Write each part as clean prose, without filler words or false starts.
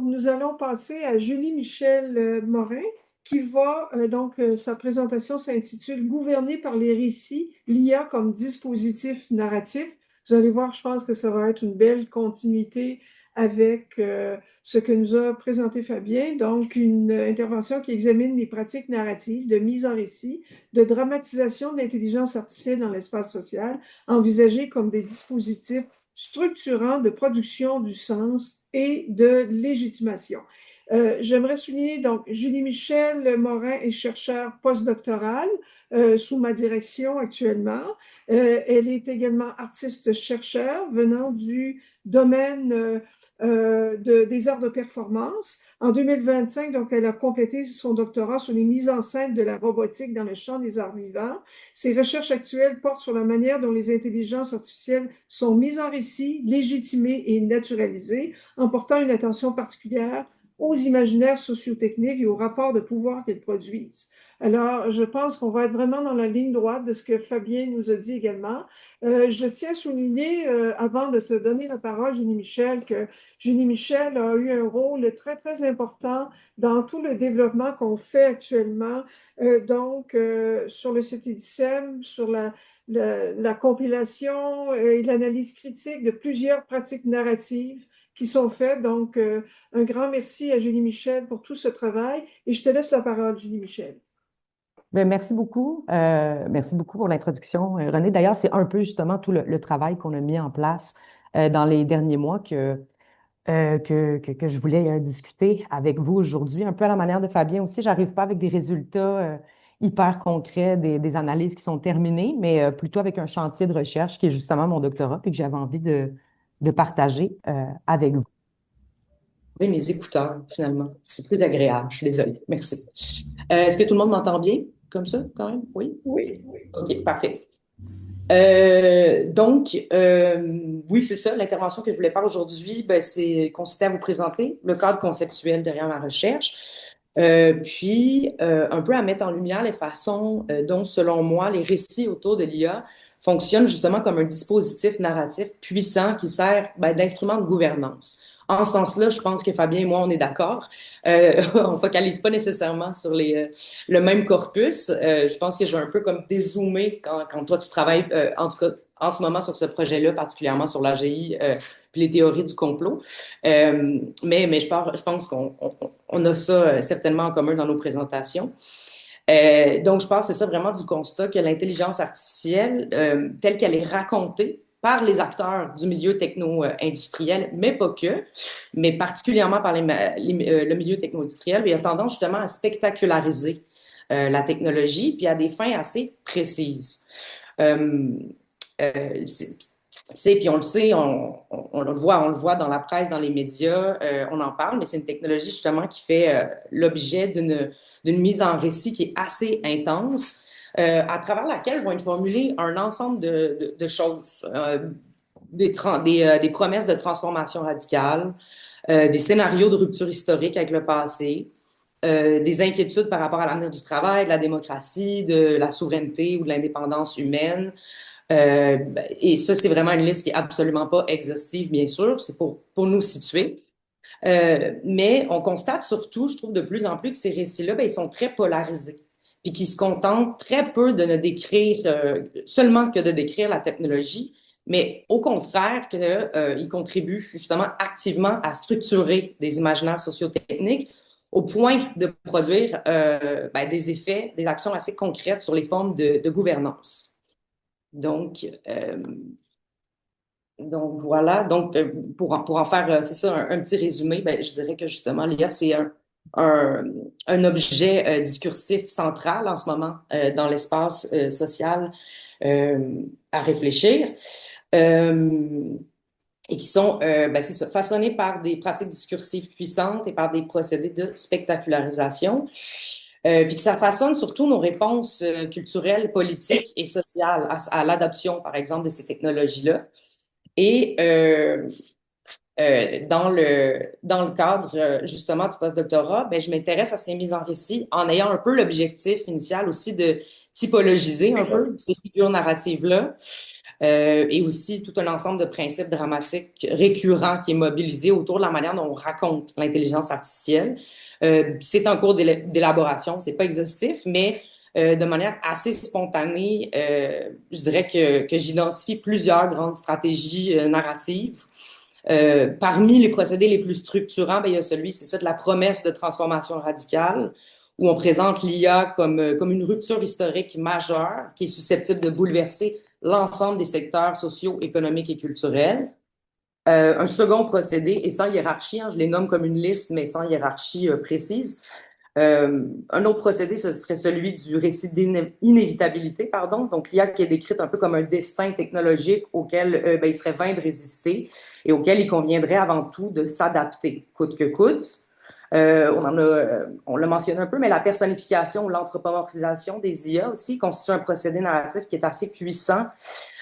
donc, nous allons passer à Julie Michel Morin, qui va, sa présentation s'intitule Gouverner par les récits, l'IA comme dispositif narratif. Vous allez voir, je pense que ça va être une belle continuité avec ce que nous a présenté Fabien, donc une intervention qui examine les pratiques narratives de mise en récit, de dramatisation de l'intelligence artificielle dans l'espace social, envisagées comme des dispositifs structurants de production du sens et de légitimation. J'aimerais souligner, donc, Julie Michel Morin est chercheure postdoctorale sous ma direction actuellement. Elle est également artiste-chercheur venant du domaine des arts de performance. En 2025, donc, elle a complété son doctorat sur les mises en scène de la robotique dans le champ des arts vivants. Ses recherches actuelles portent sur la manière dont les intelligences artificielles sont mises en récit, légitimées et naturalisées, en portant une attention particulière aux imaginaires sociotechniques et aux rapports de pouvoir qu'elles produisent. Alors, je pense qu'on va être vraiment dans la ligne droite de ce que Fabien nous a dit également. Je tiens à souligner, avant de te donner la parole, Julie Michel, que Julie Michel a eu un rôle très, très important dans tout le développement qu'on fait actuellement, sur le site IDICEM, sur la compilation et l'analyse critique de plusieurs pratiques narratives qui sont faites. Donc, un grand merci à Julie Michel pour tout ce travail et je te laisse la parole, Julie Michel. Ben, merci beaucoup. Merci beaucoup pour l'introduction, René. D'ailleurs, c'est un peu justement tout le travail qu'on a mis en place dans les derniers mois que je voulais discuter avec vous aujourd'hui. Un peu à la manière de Fabien aussi, j'arrive pas avec des résultats hyper concrets, des analyses qui sont terminées, mais plutôt avec un chantier de recherche qui est justement mon doctorat, puis que j'avais envie de partager avec vous. Oui, mes écouteurs, finalement. C'est plus agréable. Je suis désolée. Merci. Est-ce que tout le monde m'entend bien comme ça, quand même? Oui? Oui. OK, parfait. Oui, c'est ça. L'intervention que je voulais faire aujourd'hui, ben, c'est consistait à vous présenter le cadre conceptuel derrière ma recherche, un peu à mettre en lumière les façons dont, selon moi, les récits autour de l'IA fonctionnent justement comme un dispositif narratif puissant qui sert ben, d'instrument de gouvernance. En ce sens-là, je pense que Fabien et moi, on est d'accord. On focalise pas nécessairement sur le même corpus. Je pense que je vais un peu comme dézoomer quand toi, tu travailles, en tout cas, en ce moment sur ce projet-là, particulièrement sur l'AGI, puis les théories du complot. Mais je pense qu'on a ça certainement en commun dans nos présentations. Donc, je pense que c'est ça vraiment du constat que l'intelligence artificielle, telle qu'elle est racontée par les acteurs du milieu techno-industriel, mais pas que, mais particulièrement par le milieu techno-industriel, il a tendance justement à spectaculariser la technologie, puis à des fins assez précises. Euh, puis on le sait, on le voit dans la presse, dans les médias, on en parle, mais c'est une technologie justement qui fait l'objet d'une mise en récit qui est assez intense, à travers laquelle vont être formulées un ensemble de choses, des promesses de transformation radicale, des scénarios de rupture historique avec le passé, des inquiétudes par rapport à l'avenir du travail, de la démocratie, de la souveraineté ou de l'indépendance humaine. Et ça, c'est vraiment une liste qui est absolument pas exhaustive, bien sûr, c'est pour nous situer. Mais on constate surtout, je trouve de plus en plus que ces récits-là, ben, ils sont très polarisés, puis qu'ils se contentent très peu de ne décrire, seulement que de décrire la technologie, mais au contraire qu'ils contribuent justement activement à structurer des imaginaires sociotechniques au point de produire ben, des effets, des actions assez concrètes sur les formes de gouvernance. Donc, voilà. Donc, pour en faire, c'est ça, un petit résumé, ben, je dirais que justement, l'IA, c'est un, un objet discursif central en ce moment dans l'espace social à réfléchir. Et qui sont, ben, c'est ça, façonnés par des pratiques discursives puissantes et par des procédés de spectacularisation. Puis que ça façonne surtout nos réponses culturelles, politiques et sociales à l'adoption, par exemple, de ces technologies-là. Et dans le cadre justement du postdoctorat, ben, je m'intéresse à ces mises en récit en ayant un peu l'objectif initial aussi de typologiser un peu ces figures narratives-là, et aussi tout un ensemble de principes dramatiques récurrents qui est mobilisé autour de la manière dont on raconte l'intelligence artificielle. C'est en cours d'élaboration, c'est pas exhaustif, mais de manière assez spontanée, je dirais que j'identifie plusieurs grandes stratégies narratives. Parmi les procédés les plus structurants, ben, il y a celui, c'est ça, de la promesse de transformation radicale, où on présente l'IA comme une rupture historique majeure qui est susceptible de bouleverser l'ensemble des secteurs sociaux, économiques et culturels. Un second procédé, et sans hiérarchie, hein, je les nomme comme une liste, mais sans hiérarchie précise. Un autre procédé, ce serait celui du récit d'inévitabilité, pardon. Donc, l'IA qui est décrite un peu comme un destin technologique auquel ben, il serait vain de résister et auquel il conviendrait avant tout de s'adapter, coûte que coûte. On l'a mentionné un peu, mais la personnification ou l'anthropomorphisation des IA aussi constitue un procédé narratif qui est assez puissant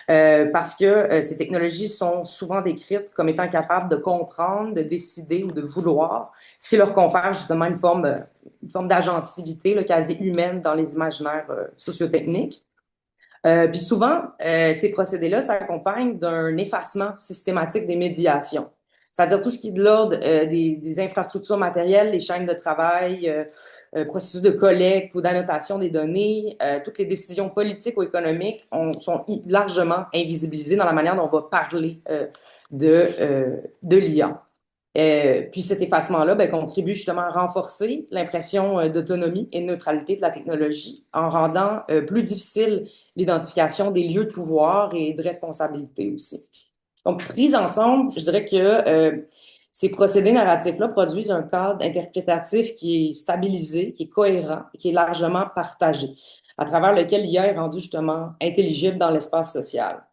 parce que ces technologies sont souvent décrites comme étant capables de comprendre, de décider ou de vouloir, ce qui leur confère justement une forme d'agentivité là, quasi humaine dans les imaginaires sociotechniques. Puis souvent, ces procédés-là s'accompagnent d'un effacement systématique des médiations. C'est-à-dire tout ce qui est de l'ordre des infrastructures matérielles, les chaînes de travail, processus de collecte ou d'annotation des données, toutes les décisions politiques ou économiques sont largement invisibilisées dans la manière dont on va parler de l'IA. Puis cet effacement-là ben, contribue justement à renforcer l'impression d'autonomie et de neutralité de la technologie en rendant plus difficile l'identification des lieux de pouvoir et de responsabilité aussi. Donc, pris ensemble, je dirais que ces procédés narratifs-là produisent un cadre interprétatif qui est stabilisé, qui est cohérent et qui est largement partagé, à travers lequel l'IA est rendue justement intelligible dans l'espace social.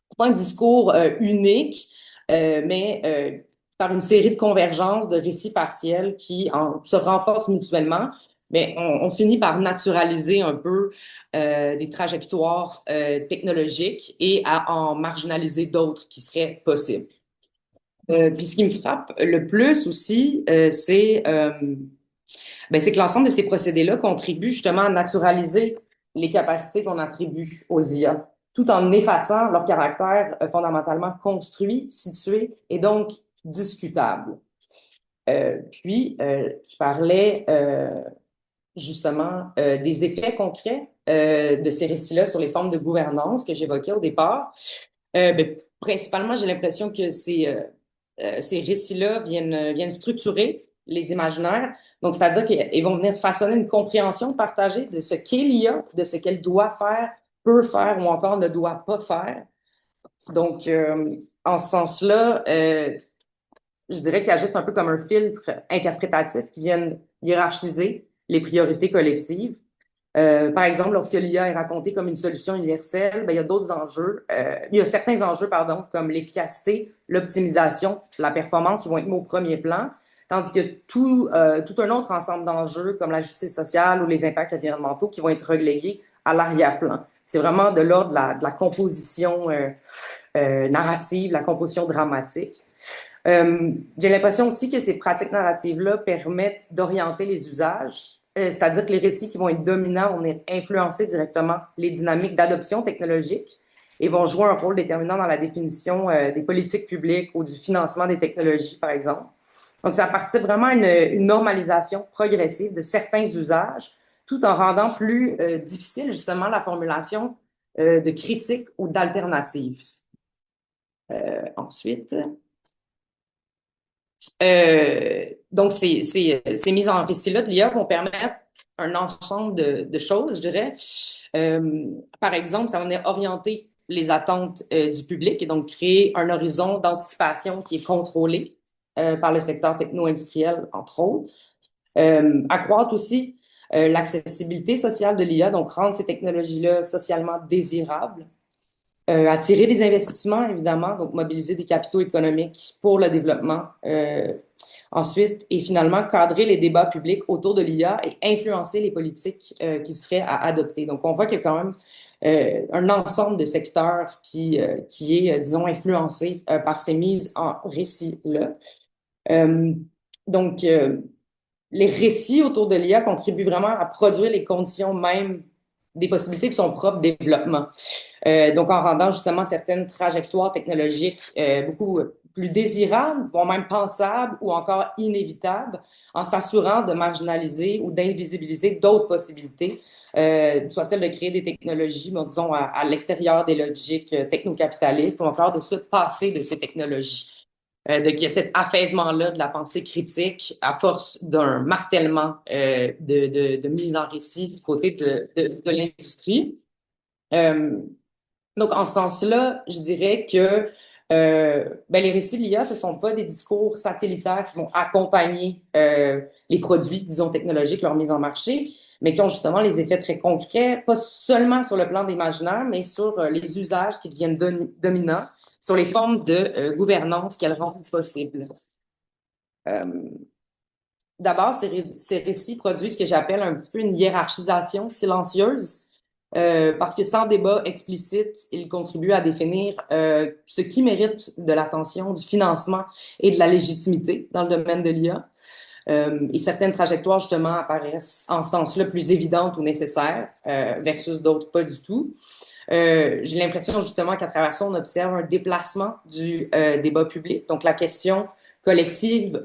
C'est pas un discours unique, mais par une série de convergences de récits partiels qui se renforcent mutuellement, mais on finit par naturaliser un peu des trajectoires technologiques et à en marginaliser d'autres qui seraient possibles. Puis ce qui me frappe le plus aussi, c'est que l'ensemble de ces procédés-là contribuent justement à naturaliser les capacités qu'on attribue aux IA, tout en effaçant leur caractère fondamentalement construit, situé et donc discutable. Je parlais justement des effets concrets de ces récits-là sur les formes de gouvernance que j'évoquais au départ. Principalement, j'ai l'impression que ces récits-là viennent structurer les imaginaires. Donc, c'est-à-dire qu'ils vont venir façonner une compréhension partagée de ce qu'est l'IA, de ce qu'elle doit faire, peut faire ou encore ne doit pas faire. Donc, en ce sens-là, je dirais qu'ils agissent un peu comme un filtre interprétatif qui viennent hiérarchiser les priorités collectives. Par exemple, lorsque l'IA est racontée comme une solution universelle, ben, il y a d'autres enjeux. Il y a certains enjeux, pardon, comme l'efficacité, l'optimisation, la performance qui vont être mis au premier plan, tandis que tout un autre ensemble d'enjeux comme la justice sociale ou les impacts environnementaux qui vont être relégués à l'arrière-plan. C'est vraiment de l'ordre de la composition narrative, la composition dramatique. J'ai l'impression aussi que ces pratiques narratives-là permettent d'orienter les usages, c'est-à-dire que les récits qui vont être dominants vont venir influencer directement les dynamiques d'adoption technologique et vont jouer un rôle déterminant dans la définition des politiques publiques ou du financement des technologies, par exemple. Donc, ça participe vraiment à une normalisation progressive de certains usages, tout en rendant plus difficile justement la formulation de critiques ou d'alternatives. Ensuite... donc, ces mises en récit-là de l'IA vont permettre un ensemble de choses, je dirais. Par exemple, ça va venir orienter les attentes du public et donc créer un horizon d'anticipation qui est contrôlé par le secteur techno-industriel, entre autres. Accroître aussi l'accessibilité sociale de l'IA, donc rendre ces technologies-là socialement désirables. Attirer des investissements, évidemment, donc mobiliser des capitaux économiques pour le développement. Ensuite, et finalement, cadrer les débats publics autour de l'IA et influencer les politiques qui seraient à adopter. Donc, on voit qu'il y a quand même un ensemble de secteurs qui est, disons, influencé par ces mises en récit-là. Donc, les récits autour de l'IA contribuent vraiment à produire les conditions même des possibilités de son propre développement. Donc, en rendant justement certaines trajectoires technologiques beaucoup plus désirables, voire même pensables ou encore inévitables, en s'assurant de marginaliser ou d'invisibiliser d'autres possibilités, soit celle de créer des technologies, mais disons, à l'extérieur des logiques technocapitalistes ou encore de se passer de ces technologies. Donc, il y a cet affaissement-là de la pensée critique à force d'un martèlement de mise en récit du côté de l'industrie. Euh, donc, en ce sens-là, je dirais que les récits de l'IA, ce ne sont pas des discours satellitaires qui vont accompagner les produits, disons, technologiques, leur mise en marché, mais qui ont justement les effets très concrets, pas seulement sur le plan d'imaginaire, mais sur les usages qui deviennent dominants, sur les formes de gouvernance qu'elles rendent possibles. Euh, D'abord, ces récits produisent ce que j'appelle un petit peu une hiérarchisation silencieuse, parce que sans débat explicite, ils contribuent à définir ce qui mérite de l'attention, du financement et de la légitimité dans le domaine de l'IA. Et certaines trajectoires, justement, apparaissent en ce sens-là plus évidentes ou nécessaires, versus d'autres pas du tout. J'ai l'impression, justement, qu'à travers ça, on observe un déplacement du débat public. Donc, la question collective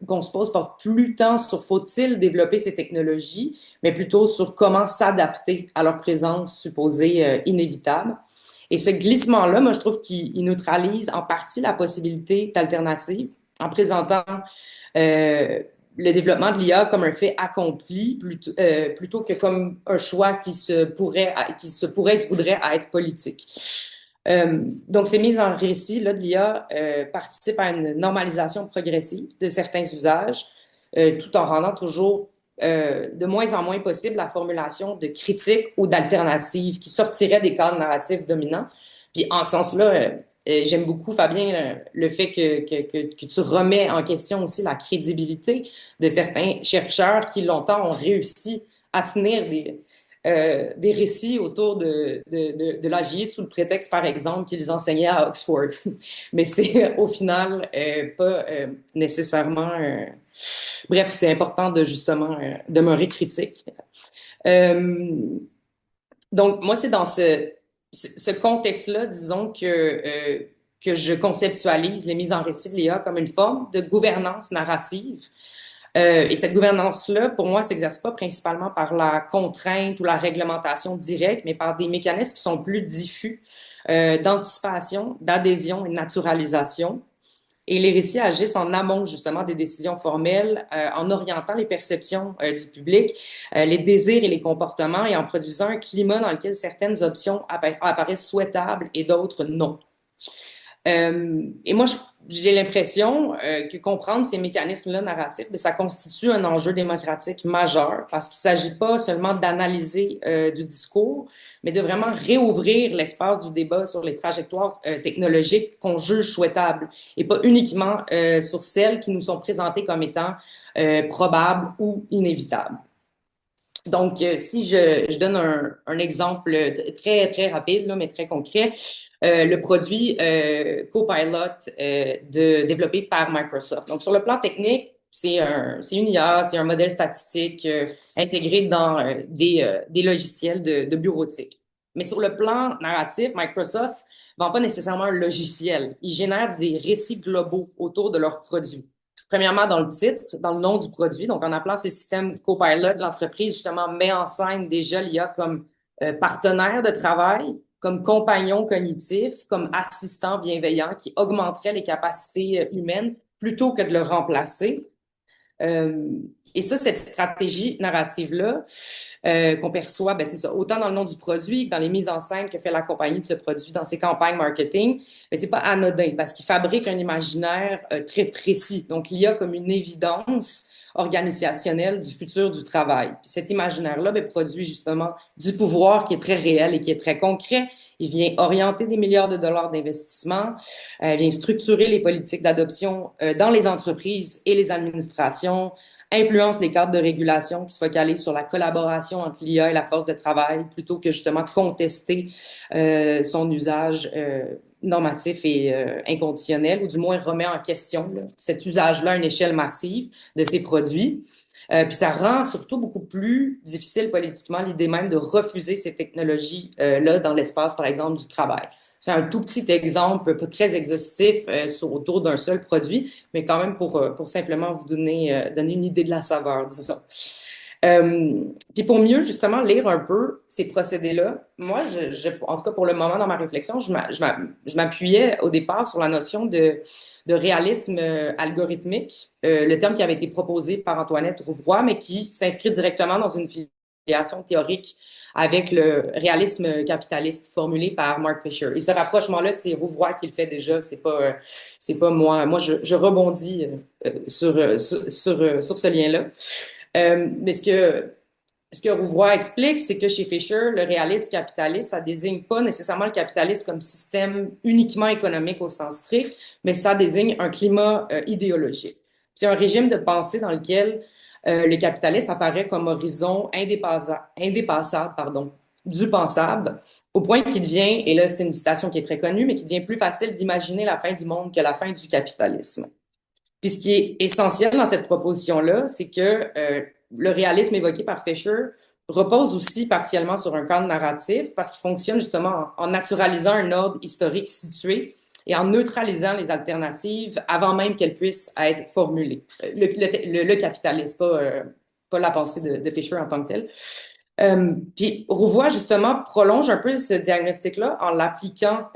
qu'on se pose porte plus tant sur faut-il développer ces technologies, mais plutôt sur comment s'adapter à leur présence supposée inévitable. Et ce glissement-là, moi, je trouve qu'il neutralise en partie la possibilité d'alternative en présentant le développement de l'IA comme un fait accompli plutôt que comme un choix qui se voudrait à être politique. Donc, ces mises en récit là, de l'IA participent à une normalisation progressive de certains usages, tout en rendant toujours de moins en moins possible la formulation de critiques ou d'alternatives qui sortiraient des cadres narratifs dominants. Puis, en ce sens-là, j'aime beaucoup, Fabien, le fait que tu remets en question aussi la crédibilité de certains chercheurs qui longtemps ont réussi à tenir des récits autour de l'AGI sous le prétexte, par exemple, qu'ils enseignaient à Oxford. Mais c'est au final pas nécessairement... Bref, c'est important de justement demeurer critique. Donc, moi, c'est dans ce contexte-là, disons que je conceptualise les mises en récit de l'IA comme une forme de gouvernance narrative. Et cette gouvernance-là, pour moi, s'exerce pas principalement par la contrainte ou la réglementation directe, mais par des mécanismes qui sont plus diffus, d'anticipation, d'adhésion et de naturalisation. Et les récits agissent en amont, justement, des décisions formelles, en orientant les perceptions du public, les désirs et les comportements, et en produisant un climat dans lequel certaines options apparaissent souhaitables et d'autres non. Et moi, j'ai l'impression que comprendre ces mécanismes-là narratifs, ça constitue un enjeu démocratique majeur parce qu'il ne s'agit pas seulement d'analyser du discours, mais de vraiment réouvrir l'espace du débat sur les trajectoires technologiques qu'on juge souhaitables et pas uniquement sur celles qui nous sont présentées comme étant probables ou inévitables. Donc, si je donne un exemple très, très rapide, là, mais très concret, le produit Copilot développé par Microsoft. Donc, sur le plan technique, c'est une IA, c'est un modèle statistique intégré dans des logiciels de bureautique. Mais sur le plan narratif, Microsoft vend pas nécessairement un logiciel. Ils génèrent des récits globaux autour de leurs produits. Premièrement, dans le titre, dans le nom du produit. Donc, en appelant ces systèmes Copilot, l'entreprise, justement, met en scène déjà l'IA comme partenaire de travail, comme compagnon cognitif, comme assistant bienveillant qui augmenterait les capacités humaines plutôt que de le remplacer. Et ça, cette stratégie narrative-là qu'on perçoit, c'est ça, autant dans le nom du produit que dans les mises en scène que fait la compagnie de ce produit dans ses campagnes marketing, mais c'est pas anodin parce qu'il fabrique un imaginaire très précis. Donc, il y a comme une évidence organisationnelle du futur du travail. Puis cet imaginaire-là produit justement du pouvoir qui est très réel et qui est très concret. Il vient orienter des milliards de dollars d'investissement, vient structurer les politiques d'adoption dans les entreprises et les administrations, influence les cadres de régulation qui se focalisent sur la collaboration entre l'IA et la force de travail plutôt que justement contester son usage normatif et inconditionnel, ou du moins remet en question là, cet usage-là à une échelle massive de ces produits. Puis ça rend surtout beaucoup plus difficile politiquement l'idée même de refuser ces technologies-là dans l'espace, par exemple, du travail. C'est un tout petit exemple, pas très exhaustif, autour d'un seul produit, mais quand même pour simplement vous donner une idée de la saveur, disons. Puis pour mieux justement lire un peu ces procédés-là, moi, en tout cas pour le moment dans ma réflexion, je m'appuyais au départ sur la notion de réalisme algorithmique, le terme qui avait été proposé par Antoinette Rouvroy, mais qui s'inscrit directement dans une filiation théorique avec le réalisme capitaliste formulé par Mark Fisher. Et ce rapprochement-là, c'est Rouvroy qui le fait déjà, c'est pas moi. Moi, je rebondis sur ce lien-là. Mais ce que Rouvroy explique, c'est que chez Fisher, le réalisme capitaliste, ça désigne pas nécessairement le capitalisme comme système uniquement économique au sens strict, mais ça désigne un climat idéologique. C'est un régime de pensée dans lequel le capitalisme apparaît comme horizon indépassable, pardon, du pensable, au point qu'il devient, et là c'est une citation qui est très connue, mais qu'il devient plus facile d'imaginer la fin du monde que la fin du capitalisme. Puis ce qui est essentiel dans cette proposition-là, c'est que le réalisme évoqué par Fisher repose aussi partiellement sur un cadre narratif parce qu'il fonctionne justement en naturalisant un ordre historique situé et en neutralisant les alternatives avant même qu'elles puissent être formulées. Le capitalisme, pas la pensée de Fisher en tant que telle. Puis Rouvois, justement, prolonge un peu ce diagnostic-là en l'appliquant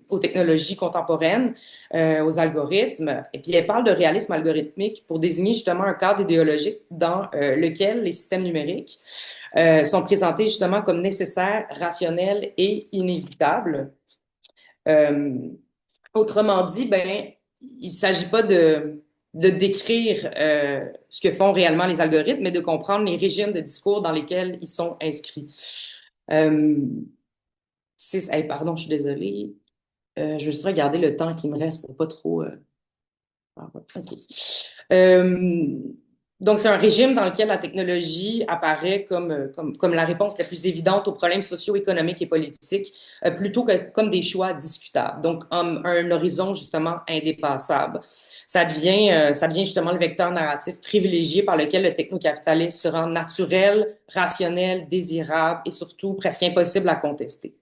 aux technologies contemporaines, aux algorithmes. Et puis elle parle de réalisme algorithmique pour désigner justement un cadre idéologique dans lequel les systèmes numériques sont présentés justement comme nécessaires, rationnels et inévitables. Autrement dit, ben, il ne s'agit pas de décrire ce que font réellement les algorithmes, mais de comprendre les régimes de discours dans lesquels ils sont inscrits. Hey, pardon, je suis désolée. Je vais juste regarder le temps qui me reste pour pas trop... OK. Donc, c'est un régime dans lequel la technologie apparaît comme la réponse la plus évidente aux problèmes socio-économiques et politiques, plutôt que comme des choix discutables. Donc, un horizon justement indépassable. Ça devient justement le vecteur narratif privilégié par lequel le technocapitalisme se rend naturel, rationnel, désirable et surtout presque impossible à contester.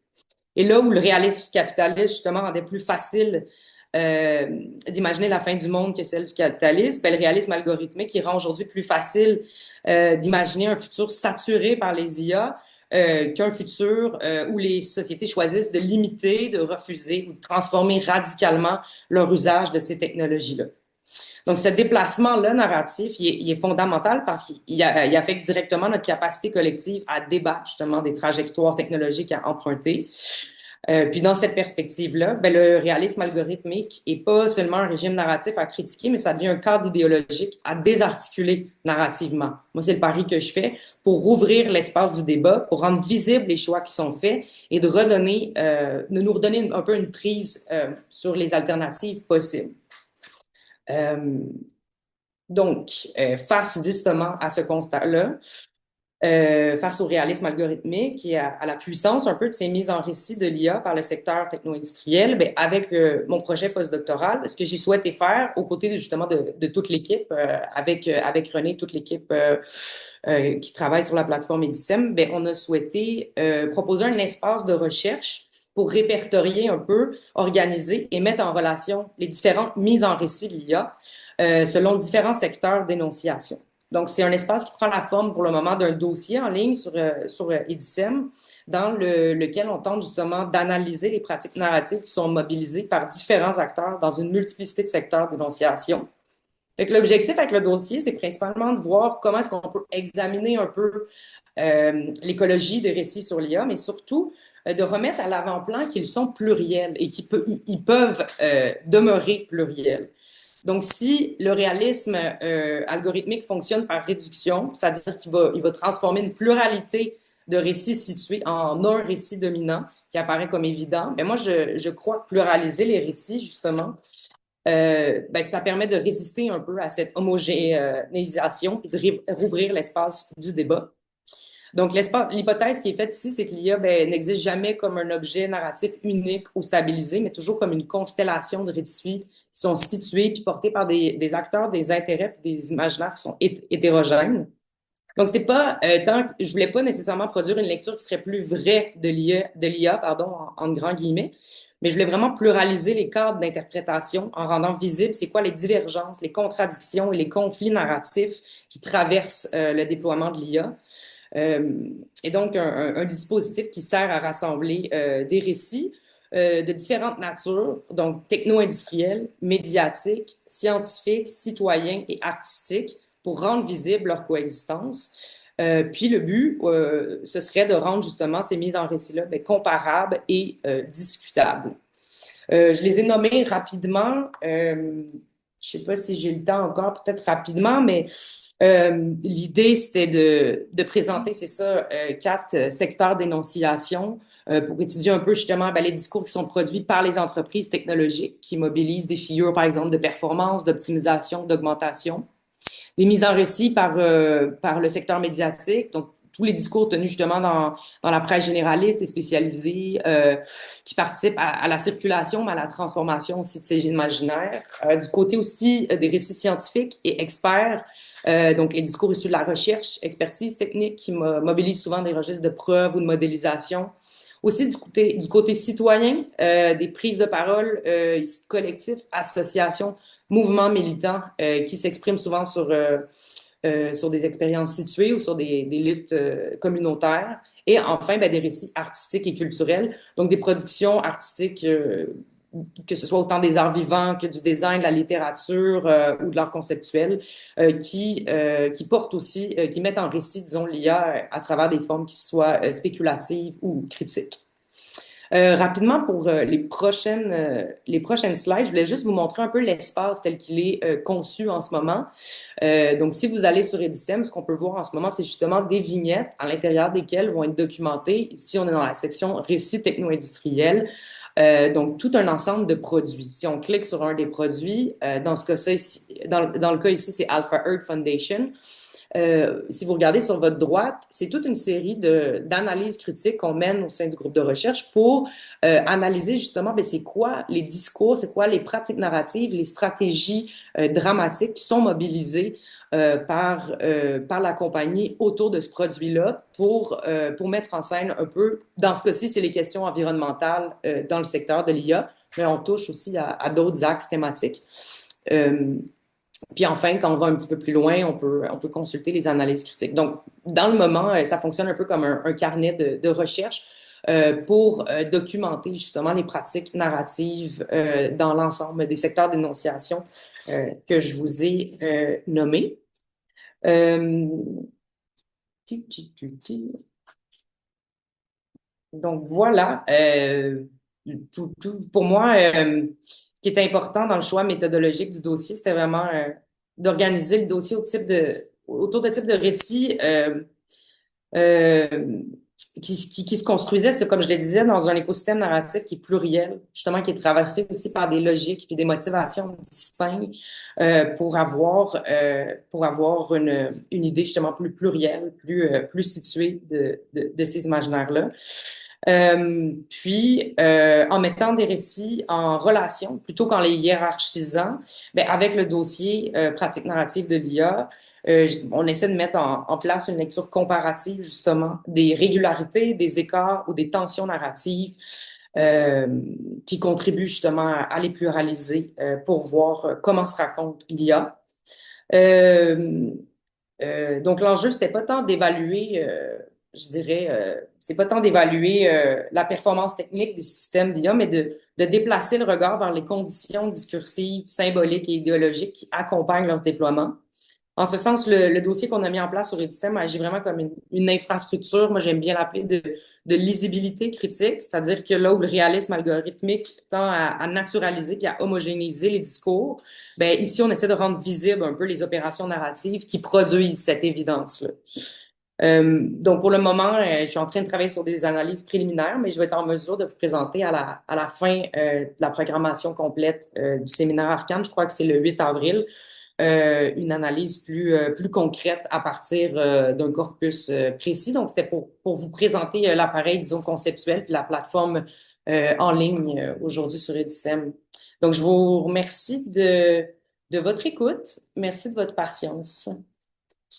Et là où le réalisme capitaliste justement rendait plus facile d'imaginer la fin du monde que celle du capitalisme, ben, le réalisme algorithmique qui rend aujourd'hui plus facile d'imaginer un futur saturé par les IA qu'un futur où les sociétés choisissent de limiter, de refuser ou de transformer radicalement leur usage de ces technologies-là. Donc, ce déplacement-là narratif, il est fondamental parce qu'il affecte directement notre capacité collective à débattre justement des trajectoires technologiques à emprunter. Puis dans cette perspective-là, ben, le réalisme algorithmique est pas seulement un régime narratif à critiquer, mais ça devient un cadre idéologique à désarticuler narrativement. Moi, c'est le pari que je fais pour rouvrir l'espace du débat, pour rendre visibles les choix qui sont faits et de nous redonner un peu une prise sur les alternatives possibles. Donc, face justement à ce constat-là, face au réalisme algorithmique et à la puissance un peu de ces mises en récit de l'IA par le secteur techno-industriel, ben, avec mon projet postdoctoral, ce que j'ai souhaité faire aux côtés justement de toute l'équipe, avec René, toute l'équipe qui travaille sur la plateforme Edicem, ben, on a souhaité proposer un espace de recherche pour répertorier un peu, organiser et mettre en relation les différentes mises en récit de l'IA selon différents secteurs d'énonciation. Donc, c'est un espace qui prend la forme pour le moment d'un dossier en ligne sur Edicem, dans lequel on tente justement d'analyser les pratiques narratives qui sont mobilisées par différents acteurs dans une multiplicité de secteurs d'énonciation. Fait que l'objectif avec le dossier, c'est principalement de voir comment est-ce qu'on peut examiner un peu l'écologie des récits sur l'IA, mais surtout de remettre à l'avant-plan qu'ils sont pluriels et qu'ils peuvent demeurer pluriels. Donc, si le réalisme algorithmique fonctionne par réduction, c'est-à-dire qu'il va transformer une pluralité de récits situés en un récit dominant qui apparaît comme évident, ben moi, je crois que pluraliser les récits, justement, ben, ça permet de résister un peu à cette homogénéisation et de rouvrir l'espace du débat. Donc, l'hypothèse qui est faite ici, c'est que l'IA n'existe jamais comme un objet narratif unique ou stabilisé, mais toujours comme une constellation de récits qui sont situés puis portés par des acteurs, des intérêts puis des imaginaires qui sont hétérogènes. Donc, c'est pas je voulais pas nécessairement produire une lecture qui serait plus vraie de l'IA, pardon, en grands guillemets, mais je voulais vraiment pluraliser les cadres d'interprétation en rendant visible c'est quoi les divergences, les contradictions et les conflits narratifs qui traversent le déploiement de l'IA. Et donc, un dispositif qui sert à rassembler des récits de différentes natures, donc techno-industriels, médiatiques, scientifiques, citoyens et artistiques, pour rendre visible leur coexistence. Puis le but, ce serait de rendre justement ces mises en récit-là comparables et discutables. Je les ai nommés rapidement. Je sais pas si j'ai le temps encore, peut-être rapidement, mais l'idée, c'était de présenter, c'est ça, 4 secteurs d'énonciation pour étudier un peu justement les discours qui sont produits par les entreprises technologiques qui mobilisent des figures, par exemple, de performance, d'optimisation, d'augmentation. Des mises en récit par le secteur médiatique, donc tous les discours tenus justement dans la presse généraliste et spécialisée qui participent à la circulation, mais à la transformation aussi de ces imaginaires. Du côté aussi des récits scientifiques et experts, donc les discours issus de la recherche, expertise technique qui mobilisent souvent des registres de preuves ou de modélisation. Aussi du côté citoyen, des prises de parole collectifs, associations, mouvements militants qui s'expriment souvent sur des expériences situées ou sur des luttes communautaires. Et enfin, des récits artistiques et culturels, donc des productions artistiques, que ce soit autant des arts vivants que du design, de la littérature ou de l'art conceptuel, qui portent aussi, qui mettent en récit, disons, l'IA à travers des formes qui soient spéculatives ou critiques. Rapidement, pour les prochaines slides, je voulais juste vous montrer un peu l'espace tel qu'il est conçu en ce moment. Donc, si vous allez sur Edicem, ce qu'on peut voir en ce moment, c'est justement des vignettes à l'intérieur desquelles vont être documentées. Ici, on est dans la section récits techno-industriels. Donc, tout un ensemble de produits. Si on clique sur un des produits, dans le cas ici, c'est Alpha Earth Foundation. Si vous regardez sur votre droite, c'est toute une série d'analyses critiques qu'on mène au sein du groupe de recherche pour analyser justement c'est quoi les discours, c'est quoi les pratiques narratives, les stratégies dramatiques qui sont mobilisées par la compagnie autour de ce produit-là pour mettre en scène un peu, dans ce cas-ci, c'est les questions environnementales dans le secteur de l'IA, mais on touche aussi à d'autres axes thématiques. Puis enfin, quand on va un petit peu plus loin, on peut consulter les analyses critiques. Donc, dans le moment, ça fonctionne un peu comme un carnet de recherche pour documenter justement les pratiques narratives dans l'ensemble des secteurs d'énonciation que je vous ai nommés. Donc voilà, pour moi, ce qui est important dans le choix méthodologique du dossier, c'était vraiment d'organiser le dossier autour de types de récits qui se construisaient, c'est comme je le disais, dans un écosystème narratif qui est pluriel, justement qui est traversé aussi par des logiques puis des motivations distinctes pour avoir une idée justement plus plurielle, plus située de ces imaginaires-là. Puis, en mettant des récits en relation, plutôt qu'en les hiérarchisant, avec le dossier pratique narrative de l'IA, on essaie de mettre en place une lecture comparative, justement, des régularités, des écarts ou des tensions narratives qui contribuent justement à les pluraliser pour voir comment se raconte l'IA. Donc, l'enjeu, c'était pas tant d'évaluer, je dirais, c'est pas tant d'évaluer la performance technique des systèmes d'IA, mais de déplacer le regard vers les conditions discursives, symboliques et idéologiques qui accompagnent leur déploiement. En ce sens, le dossier qu'on a mis en place sur Edicem agit vraiment comme une infrastructure, moi j'aime bien l'appeler de lisibilité critique, c'est-à-dire que là où le réalisme algorithmique tend à naturaliser et à homogénéiser les discours, ici on essaie de rendre visible un peu les opérations narratives qui produisent cette évidence-là. Donc pour le moment, je suis en train de travailler sur des analyses préliminaires, mais je vais être en mesure de vous présenter à la fin de la programmation complète du séminaire Arcane, je crois que c'est le 8 avril, une analyse plus concrète à partir d'un corpus précis. Donc, c'était pour vous présenter l'appareil, disons, conceptuel, puis la plateforme en ligne aujourd'hui sur Edicem. Donc, je vous remercie de votre écoute. Merci de votre patience.